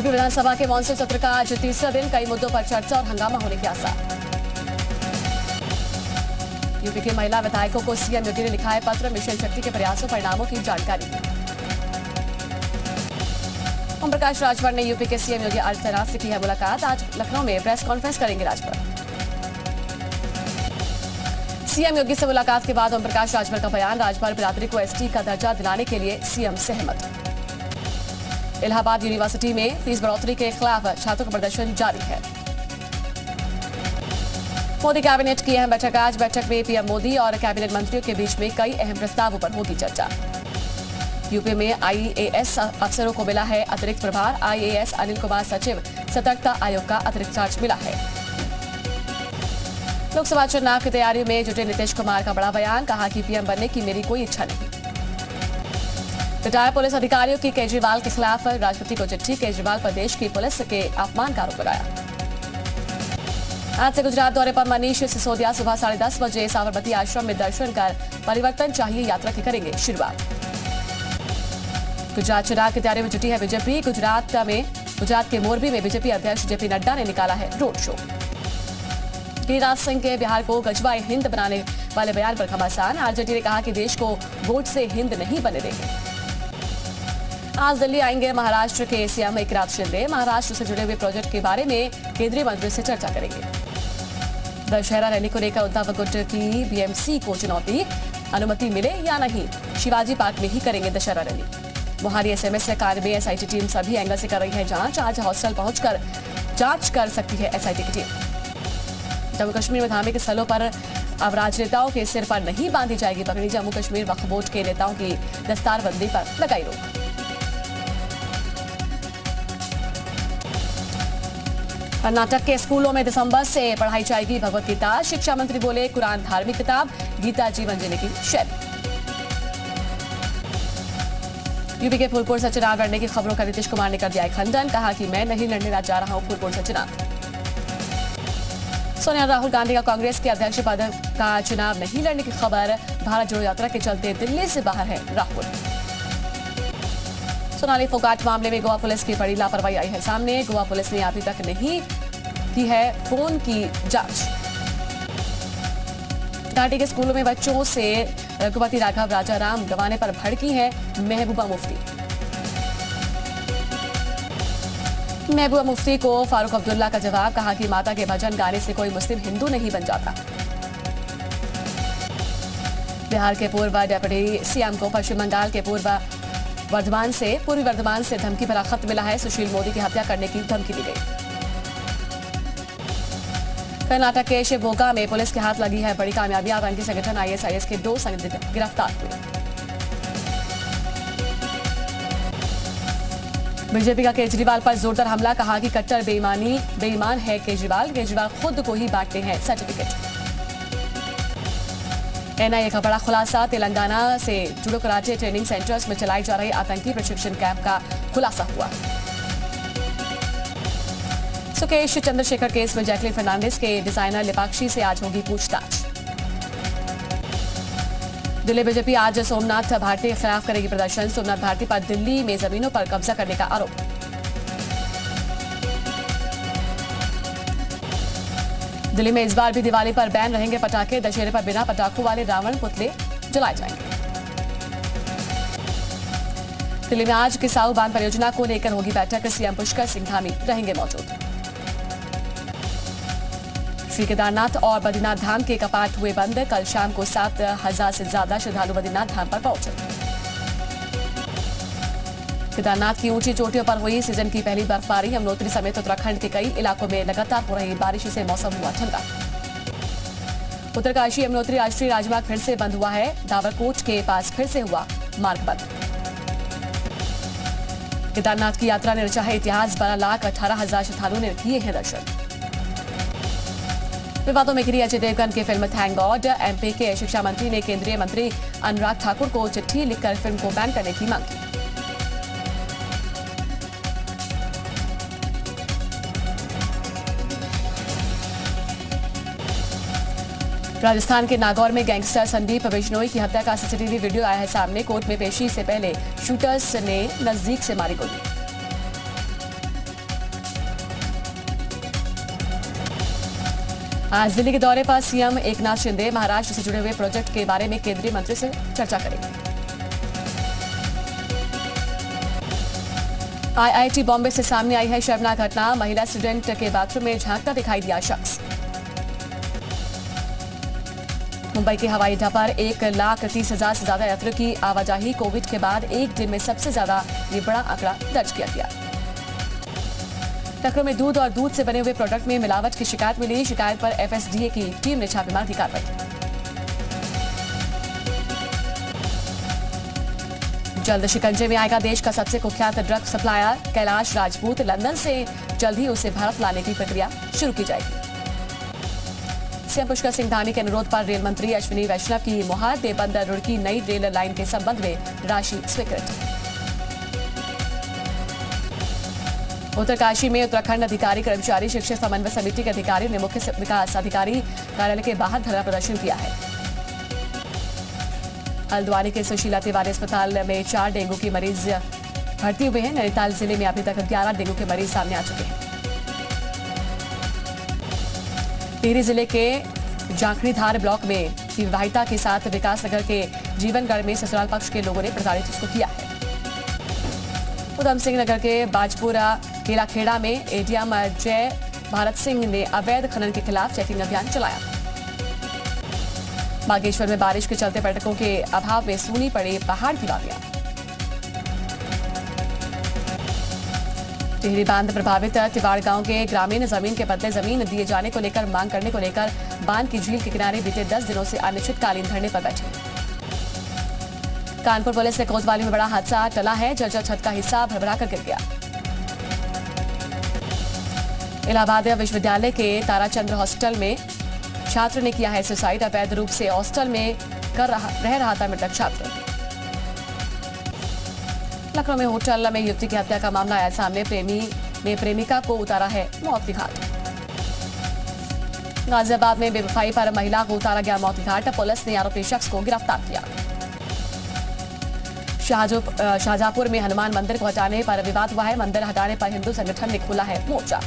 UP विधानसभा के monsoon सत्र का आज तीसरा दिन, कई मुद्दों पर चर्चा और हंगामा होने के आसार। यूपी के महिला विधायकों को सीएम योगी ने लिखा है पत्र, मिशन शक्ति के प्रयासों परिणामों की जानकारी दी। ओम प्रकाश राजभर ने यूपी के सीएम योगी आदित्यनाथ से की है मुलाकात, आज लखनऊ में प्रेस कॉन्फ्रेंस करेंगे राजभर। सीएम योगी से मुलाकात के बाद ओम प्रकाश राजभर का बयान, राजभर बिरादरी को एसटी का दर्जा दिलाने के लिए सीएम सहमत। इलाहाबाद यूनिवर्सिटी में फीस बढ़ोतरी के खिलाफ छात्रों का प्रदर्शन जारी है। मोदी कैबिनेट की अहम बैठक आज, बैठक में पीएम मोदी और कैबिनेट मंत्रियों के बीच में कई अहम प्रस्तावों पर होगी चर्चा। यूपी में आईएएस अफसरों को मिला है अतिरिक्त प्रभार, आईएएस अनिल कुमार सचिव सतर्कता आयोग का अतिरिक्त चार्ज मिला है। लोकसभा चुनाव की तैयारियों में जुटे नीतीश कुमार का बड़ा बयान, कहा कि पीएम बनने की मेरी कोई इच्छा नहीं। रिटायर्ड पुलिस अधिकारियों की केजरीवाल के खिलाफ राष्ट्रपति को चिट्ठी, केजरीवाल प्रदेश की पुलिस के अपमान का आरोप लगाया। आज से गुजरात दौरे पर मनीष सिसोदिया सुबह 10:30 बजे साबरमती आश्रम में दर्शन कर परिवर्तन चाहिए यात्रा की करेंगे शुरुआत। गुजरात चुनाव की तैयारी में जुटी है बीजेपी, गुजरात के मोरबी में बीजेपी अध्यक्ष जेपी नड्डा ने निकाला है रोड शो। गिरिराज सिंह के बिहार को गजवा हिंद बनाने वाले बयान पर घमासान, आरजेडी ने कहा कि देश को वोट से हिंद नहीं बनने देंगे। आज दिल्ली आएंगे महाराष्ट्र के सीएम एकनाथ शिंदे, महाराष्ट्र से जुड़े हुए प्रोजेक्ट के बारे में केंद्रीय मंत्रियों से चर्चा करेंगे। दशहरा रैली को लेकर उद्धव गुट की बीएमसी को चुनौती, अनुमति मिले या नहीं, शिवाजी पार्क में ही करेंगे दशहरा रैली। मोहाली एसएमएस अकादमी एसआईटी टीम सभी एंगल से कर रही है जांच, आज हॉस्टल पहुंचकर जांच कर सकती है एसआईटी की टीम। जम्मू कश्मीर में धार्मिक स्थलों पर अब राजनेताओं के सिर पर नहीं बांधी जाएगी पगड़ी, जम्मू कश्मीर वक्फ बोर्ड के नेताओं की दस्तारबंदी पर लगाई रोक। कर्नाटक के स्कूलों में दिसंबर से पढ़ाई जाएगी भगवत गीता, शिक्षा मंत्री बोले कुरान धार्मिक किताब, गीता जीवन जीने की शैली। यूपी के फूलपुर से चुनाव लड़ने की खबरों का नीतीश कुमार ने कर दिया खंडन, कहा कि मैं नहीं लड़ने जा रहा हूं फूलपुर से चुनाव। सोनिया राहुल गांधी का कांग्रेस के अध्यक्ष पद का चुनाव नहीं लड़ने की खबर, भारत जोड़ो यात्रा के चलते दिल्ली से बाहर है राहुल। सोनाली फोगाट मामले में गोवा पुलिस की बड़ी लापरवाही आई है सामने, गोवा पुलिस ने अभी तक नहीं की है फोन की जांच। घाटी के स्कूलों में बच्चों से रघुपति राघव राजाराम गंवाने पर भड़की है महबूबा मुफ्ती। महबूबा मुफ्ती को फारूक अब्दुल्ला का जवाब, कहा कि माता के भजन गाने से कोई मुस्लिम हिंदू नहीं बन जाता। बिहार के पूर्व डेप्यूटी सीएम को पश्चिम बंगाल के पूर्वी वर्धमान से धमकी भरा खत मिला है, सुशील मोदी की हत्या करने की धमकी दी गई। कर्नाटक के शिवमोगा में पुलिस के हाथ लगी है बड़ी कामयाबी, आतंकी संगठन आईएसआईएस के 2 संदिग्ध गिरफ्तार हुए। बीजेपी का केजरीवाल पर जोरदार हमला, कहा कि कट्टर बेईमान है केजरीवाल खुद को ही बांटते हैं सर्टिफिकेट। एनआईए का बड़ा खुलासा, तेलंगाना से जुडो कराटे ट्रेनिंग सेंटर्स में चलाई जा रही आतंकी प्रशिक्षण कैंप का खुलासा हुआ। सुकेश चंद्रशेखर केस में जैकलिन फर्नांडिस के डिजाइनर लिपाक्षी से आज होगी पूछताछ। दिल्ली बीजेपी आज सोमनाथ भारती के खिलाफ करेगी प्रदर्शन, सोमनाथ भारती पर दिल्ली में जमीनों पर कब्जा करने का आरोप। दिल्ली में इस बार भी दिवाली पर बैन रहेंगे पटाखे, दशहरे पर बिना पटाखों वाले रावण पुतले जलाए जाएंगे। दिल्ली में आज किसाऊ बांध परियोजना को लेकर होगी बैठक, सीएम पुष्कर सिंह धामी रहेंगे मौजूद। श्री केदारनाथ और बद्रीनाथ धाम के कपाट हुए बंद, कल शाम को 7,000 से ज्यादा श्रद्धालु बद्रीनाथ धाम पर पहुंचे। केदारनाथ की ऊंची चोटियों पर हुई सीजन की पहली बर्फबारी, यमुनोत्री समेत उत्तराखंड के कई इलाकों में लगातार हो रही बारिश से मौसम हुआ ठंडा। उत्तरकाशी यमुनोत्री राष्ट्रीय राजमार्ग फिर से बंद हुआ है, दावरकोट के पास फिर से हुआ मार्ग बंद। केदारनाथ की यात्रा ने रचा है इतिहास, 12,18,000 श्रद्धालुओं ने किए हैं दर्शन। विवादों में घिरी अजय देवगन की फिल्म थैंक गॉड, एमपी के शिक्षा मंत्री ने केंद्रीय मंत्री अनुराग ठाकुर को चिट्ठी लिखकर फिल्म को बैन करने की मांग की। राजस्थान के नागौर में गैंगस्टर संदीप बिश्नोई की हत्या का सीसीटीवी वीडियो आया है सामने, कोर्ट में पेशी से पहले शूटर्स ने नजदीक से मारी गोली। आज दिल्ली के दौरे पर सीएम एकनाथ शिंदे महाराष्ट्र से जुड़े हुए प्रोजेक्ट के बारे में केंद्रीय मंत्री से चर्चा करेंगे। आईआईटी बॉम्बे से सामने आई है शर्मनाक घटना। महिला स्टूडेंट के बाथरूम में झांकता दिखाई दिया शख्स। मुंबई के हवाई अड्डा पर 1,30,000 से ज्यादा यात्रियों की आवाजाही। कोविड के बाद एक दिन में सबसे ज्यादा ये बड़ा आंकड़ा दर्ज किया गया। लखनऊ में दूध और दूध से बने हुए प्रोडक्ट में मिलावट की शिकायत मिली। शिकायत पर एफएसडीए की टीम ने छापेमारी की कार्रवाई की। जल्द शिकंजे में आएगा देश का सबसे कुख्यात drug supplier Kailash Rajput. London से जल्द ही उसे भारत लाने की प्रक्रिया शुरू की जाएगी। सीएम पुष्कर सिंह धामी के अनुरोध पर रेल मंत्री अश्विनी वैष्णव की मुहार। देवबंदर रुड़की नई रेल लाइन के संबंध में राशि स्वीकृत। उत्तरकाशी में उत्तराखंड अधिकारी कर्मचारी शिक्षक समन्वय समिति के अधिकारियों ने मुख्य विकास अधिकारी कार्यालय के बाहर धरना प्रदर्शन किया है। हल्द्वानी के सुशीला तिवारी अस्पताल में 4 डेंगू के मरीज भर्ती हुए हैं। नैनीताल जिले में अभी तक 11 डेंगू के मरीज सामने आ चुके हैं। टिहरी जिले के जाखड़ीधार ब्लॉक में विवाहिता के साथ विकासनगर के जीवनगढ़ में ससुराल पक्ष के लोगों ने प्रताड़ित उसको किया है। उधम सिंह नगर के बाजपुरा केलाखेड़ा में एडीएम जय भारत सिंह ने अवैध खनन के खिलाफ चेकिंग अभियान चलाया। बागेश्वर में बारिश के चलते पर्यटकों के अभाव में सूनी पड़े पहाड़ की वादियां। टिहरी बांध प्रभावित तिवाड़ गांव के ग्रामीण जमीन के बदले जमीन दिए जाने को लेकर मांग करने को लेकर बांध की झील के किनारे बीते 10 दिनों से अनिश्चितकालीन धरने पर बैठे। कानपुर पुलिस ने कोतवाली में बड़ा हादसा टला है। जर्जर छत का हिस्सा भरभराकर गिर गया। इलाहाबाद विश्वविद्यालय के ताराचंद्र हॉस्टल में छात्र ने किया है सुसाइड। अवैध रूप से हॉस्टल में रह रहा था मृतक छात्र। लखनऊ में होटल में युवती की हत्या का मामला आया सामने। प्रेमी ने प्रेमिका को उतारा है मौत की घाट। गाजियाबाद में बेवफाई पर महिला को उतारा गया मौत की घाट। पुलिस ने आरोपी शख्स को गिरफ्तार किया। शाहजहांपुर में हनुमान मंदिर को हटाने पर विवाद हुआ है। मंदिर हटाने पर हिंदू संगठन ने खोला है मोर्चा।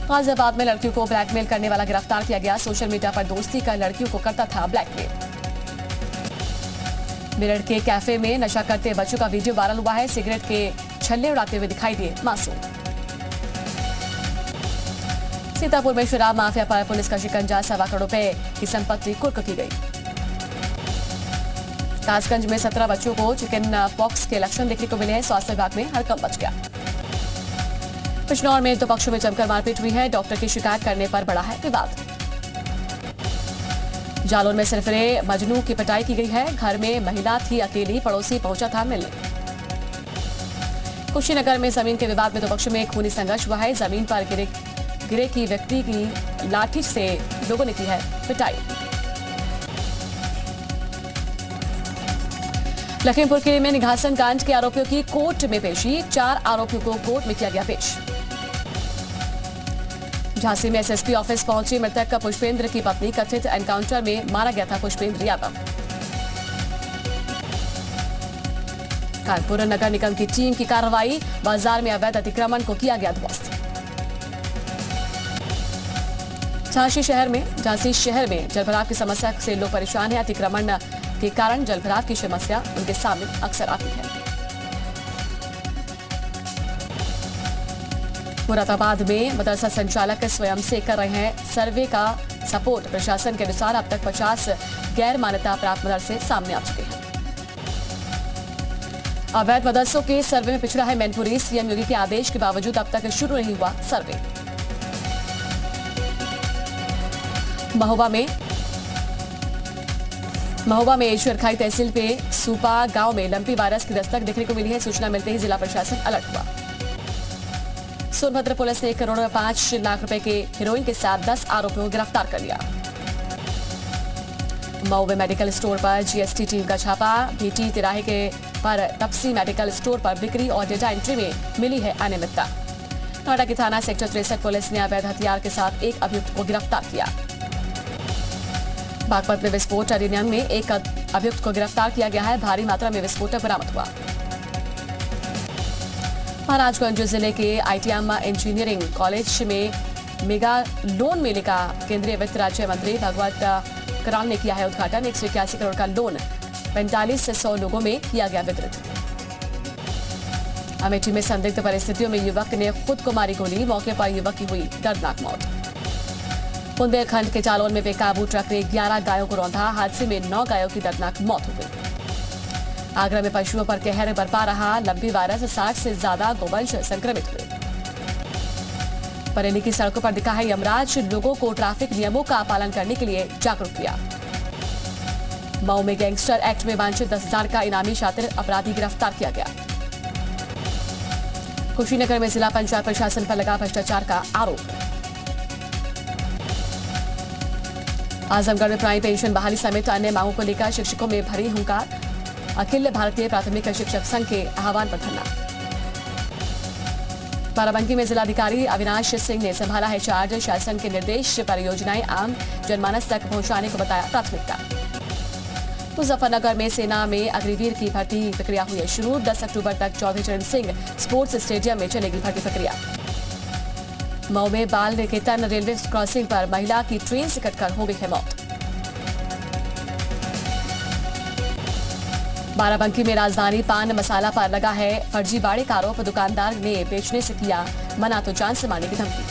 गाजियाबाद में लड़कियों को ब्लैकमेल करने वाला गिरफ्तार किया गया। सोशल मीडिया पर दोस्ती कर लड़कियों को करता था ब्लैकमेल। मेरठ के कैफे में नशा करते बच्चों का वीडियो वायरल हुआ है। सिगरेट के छल्ले उड़ाते हुए दिखाई दिए मासूम। सीतापुर में शराब माफिया पर पुलिस का शिकंजा। 1.25 करोड़ रुपए की संपत्ति कुर्क की गई। कासगंज में 17 बच्चों को चिकन पॉक्स के लक्षण देखने को मिले हैं। स्वास्थ्य विभाग में हड़कंप मच गया। बिजनौर में 2 पक्षों में जमकर मारपीट हुई है। डॉक्टर की शिकायत करने पर बढ़ा है विवाद। जालौर में सिरफिरे मजनू की पिटाई की गई है। घर में महिला थी अकेली, पड़ोसी पहुंचा था मिलने। कुशीनगर में जमीन के विवाद में 2 पक्षों में खूनी संघर्ष हुआ है। जमीन पर गिरे की व्यक्ति की लाठी से लोगों ने की है पिटाई। लखीमपुर खीरी में निघासन कांड के आरोपियों की कोर्ट में पेशी। 4 आरोपियों को कोर्ट में किया गया पेश। झांसी में एसएसपी ऑफिस पहुंची मृतक का पुष्पेंद्र की पत्नी। कथित एनकाउंटर में मारा गया था पुष्पेंद्र यादव। कानपुर नगर निगम की टीम की कार्रवाई। बाजार में अवैध अतिक्रमण को किया गया ध्वस्त। झांसी शहर में जलभराव की समस्या से लोग परेशान हैं। अतिक्रमण के कारण जलभराव की समस्या उनके सामने अक्सर आती है। मुरादाबाद में मदरसा संचालक स्वयं से कर रहे हैं सर्वे का सपोर्ट। प्रशासन के अनुसार अब तक 50 गैर मान्यता प्राप्त मदरसे सामने आ चुके हैं। अवैध मदरसों के सर्वे में पिछड़ा है मैनपुरी। सीएम योगी के आदेश के बावजूद अब तक शुरू नहीं हुआ सर्वे। महोबा में ईश्वरखाई तहसील पे सूपा गांव में लंपी वायरस की दस्तक देखने को मिली है। सूचना मिलते ही जिला प्रशासन अलर्ट हुआ। सोनभद्र पुलिस ने 1,05,00,000 रुपए के हेरोइन के साथ 10 आरोपियों को गिरफ्तार कर लिया। मऊ में मेडिकल स्टोर पर जीएसटी टीम का छापा। भीटी तिराहे के पर तपसी मेडिकल स्टोर पर बिक्री और डेटा एंट्री में मिली है अनियमितता। नोएडा की थाना सेक्टर 63 पुलिस ने अवैध हथियार के साथ एक अभियुक्त को गिरफ्तार किया। बागपत में विस्फोट अधिनियम में एक अभियुक्त को गिरफ्तार किया गया है। भारी मात्रा में विस्फोटक बरामद हुआ। महाराजगंज जिले के आईटीएम इंजीनियरिंग कॉलेज में मेगा लोन मेले का केंद्रीय वित्त राज्य मंत्री भगवत कराल ने किया है उद्घाटन। 181 करोड़ का लोन 45 से 100 लोगों में किया गया वितरित। अमेठी में संदिग्ध परिस्थितियों में युवक ने खुद को मारी गोली, मौके पर युवक की हुई दर्दनाक मौत। बुंदेलखंड के जालौन में बेकाबू ट्रक ने 11 गायों को रौंदा, हादसे में 9 गायों की दर्दनाक मौत हो गई। आगरा में पशुओं पर कहर बरपा रहा, लंबी वायरस 60 से ज्यादा गोवंश संक्रमित हुए। बरेली की सड़कों पर दिखा है यमराज, लोगों को ट्रैफिक नियमों का पालन करने के लिए जागरूक किया। मऊ में गैंगस्टर एक्ट में वांछित 10,000 का इनामी शातिर अपराधी गिरफ्तार किया गया। कुशीनगर में जिला पंचायत प्रशासन पर लगा भ्रष्टाचार का आरोप। आजमगढ़ में प्राइम पेंशन बहाली समेत अन्य मांगों को लेकर शिक्षकों में भरी हुंकार। अखिल भारतीय प्राथमिक शिक्षक संघ के आह्वान पर धरना। बाराबंकी में जिलाधिकारी अविनाश सिंह ने संभाला है चार्ज, शासन के निर्देश परियोजनाएं आम जनमानस तक पहुंचाने को बताया प्राथमिकता। मुजफ्फरनगर में सेना में अग्निवीर की भर्ती प्रक्रिया हुई है शुरू। 10 अक्टूबर तक चौधरी चरण सिंह स्पोर्ट्स स्टेडियम में चलेगी भर्ती प्रक्रिया। मऊ में बाल निकेतन रेलवे क्रॉसिंग पर महिला की ट्रेन से कटकर हो गई है मौत। बाराबंकी में राजधानी पान मसाला पर लगा है फर्जीवाड़े का आरोप, दुकानदार ने बेचने से किया मना तो जान से मारने की धमकी।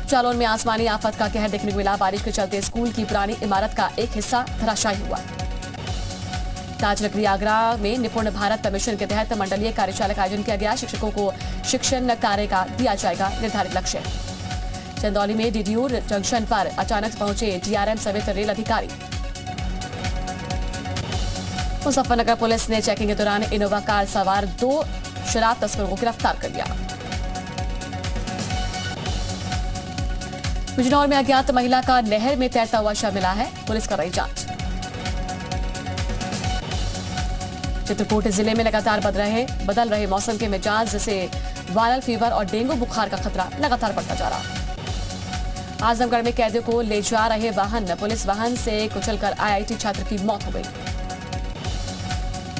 जालौन में आसमानी आफत का कहर देखने को मिला, बारिश के चलते स्कूल की पुरानी इमारत का एक हिस्सा धराशायी हुआ। ताजनगरी आगरा में निपुण भारत मिशन के तहत मंडलीय कार्यशाला का आयोजन किया गया। शिक्षकों को शिक्षण कार्य का दिया जाएगा निर्धारित लक्ष्य। चंदौली में डीडीयू जंक्शन पर अचानक पहुंचे डीआरएम समेत रेल अधिकारी। मुजफ्फरनगर पुलिस ने चेकिंग के दौरान इनोवा कार सवार 2 शराब तस्करों को गिरफ्तार कर लिया। बिजनौर में अज्ञात महिला का नहर में तैरता हुआ शव मिला है, पुलिस कर रही जांच। चित्रकूट जिले में लगातार बदल रहे मौसम के मिजाज से वायरल फीवर और डेंगू बुखार का खतरा लगातार बढ़ता जा रहा। आजमगढ़ में कैदियों को ले जा रहे वाहन, पुलिस वाहन से कुचलकर आईआईटी छात्र की मौत हो गई।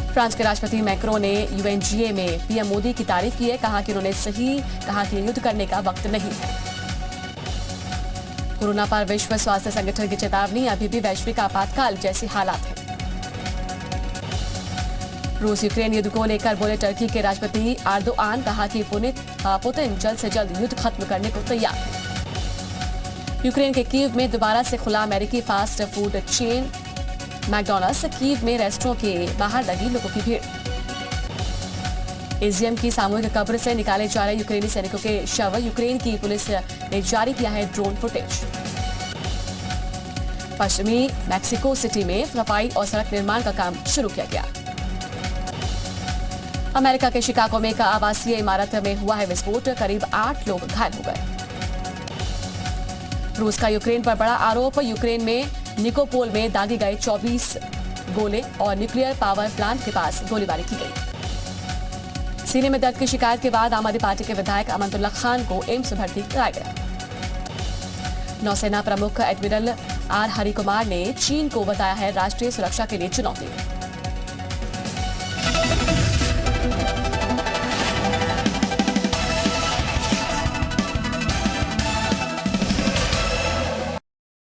फ्रांस के राष्ट्रपति मैक्रों ने यूएनजीए में पीएम मोदी की तारीफ की है, कहा कि उन्होंने सही कहा कि युद्ध करने का वक्त नहीं है। कोरोना पर विश्व स्वास्थ्य संगठन की चेतावनी, अभी भी वैश्विक आपातकाल जैसे हालात हैं। रूस यूक्रेन युद्ध को लेकर बोले टर्की के राष्ट्रपति एर्दोआन, कहा कि पुतिन जल्द से जल्द युद्ध खत्म करने को तैयार है। यूक्रेन के कीव में दोबारा से खुला अमेरिकी fast food chain McDonald's, Kyiv में रेस्टोरेंट के बाहर लगी लोगों की भीड़। इजियम की सामूहिक कब्र से निकाले जा रहे यूक्रेनी सैनिकों के शव, यूक्रेन की पुलिस ने जारी किया है ड्रोन फुटेज। पश्चिमी मैक्सिको सिटी में सफाई और सड़क निर्माण का काम शुरू किया गया। अमेरिका के शिकागो में एक आवासीय इमारत में हुआ है विस्फोट, करीब 8 लोग घायल हो गए। रूस का यूक्रेन पर बड़ा आरोप, यूक्रेन में निकोपोल में दागे गए 24 गोले और न्यूक्लियर पावर प्लांट के पास गोलीबारी की गई। सीने में दर्द की शिकायत के बाद आम आदमी पार्टी के विधायक अमनतुल्ला खान को एम्स भर्ती कराया गया। नौसेना प्रमुख एडमिरल आर हरिकुमार ने चीन को बताया है राष्ट्रीय सुरक्षा के लिए चुनौती।